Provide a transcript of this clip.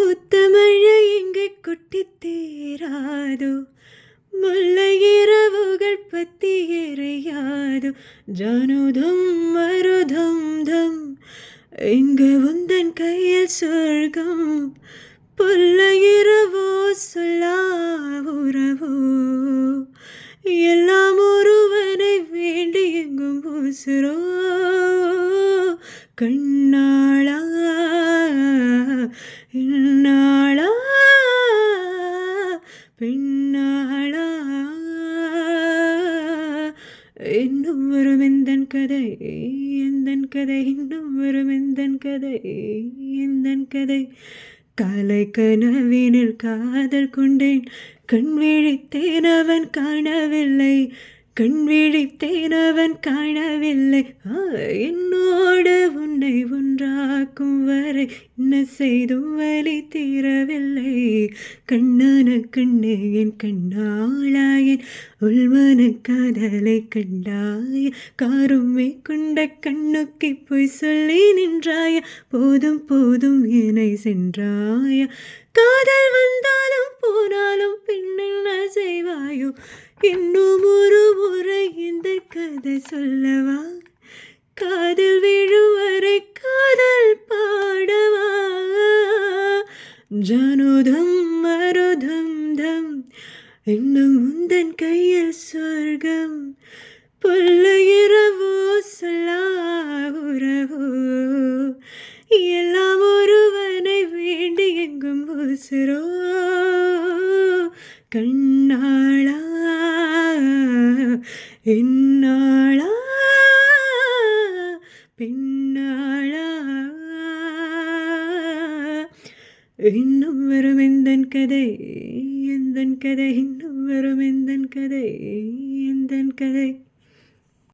முத்தமழை இங்கே கொட்டித் தீராதோ, முல்லை இரவுகள் பத்தி எறியாதோ. ஜானுதம் மருதம் தம் இங்கு உந்தன் கையில் சொர்க்கம். புல்லை இரவோ சொல்லா உறவோ, எல்லாம் ஒருவனை வேண்டி எங்கும் உசுரோ. கண்ணாளா இந்நாளா பெண்ணாளா, இன்னும் வரும் எந்தன் கதை எந்தன் கதை, இன்னும் வரும் எந்தன் கதை எந்தன் கதை. காலை கனவினில் காதல் கொண்டேன், கண் விழித்தேன் அவன் காணவில்லை, கண் விழித்தேன் அவன் காணவில்லை. என்னோடு உன்னை ஒன்றாக்கும் வரை என்ன செய்தும் வலி தீரவில்லை. கண்ணான கண்ணே என் கண்ணாளாயன் உள்மன காதலை கண்டாய, காருமே கொண்ட கண்ணுக்கி போய் சொல்லி நின்றாய, போதும் போதும் என்னை சென்றாய. காதல் வந்தாலும் போனாலும் பெண்ணென்ன செய்வாயோ, இன்னும் ஒரு முறை இந்த கதை சொல்லவா. காதல் விழும் வரை காதல் பாடவா. ஜானுதம் மருதம் தம் இன்னும் உந்தன் கையில் சொர்க்கம். புல்லை இரவோ சொல்லா உறவோ, எல்லாம் ஒருவனை வேண்டி எங்கும் உசுரோ. கண்ணாளா இந்நாளா பெண்ணாளா, இன்னும் வரும் எந்தன் கதை எந்தன் கதை, இன்னும் வரும் எந்தன் கதை எந்தன் கதை.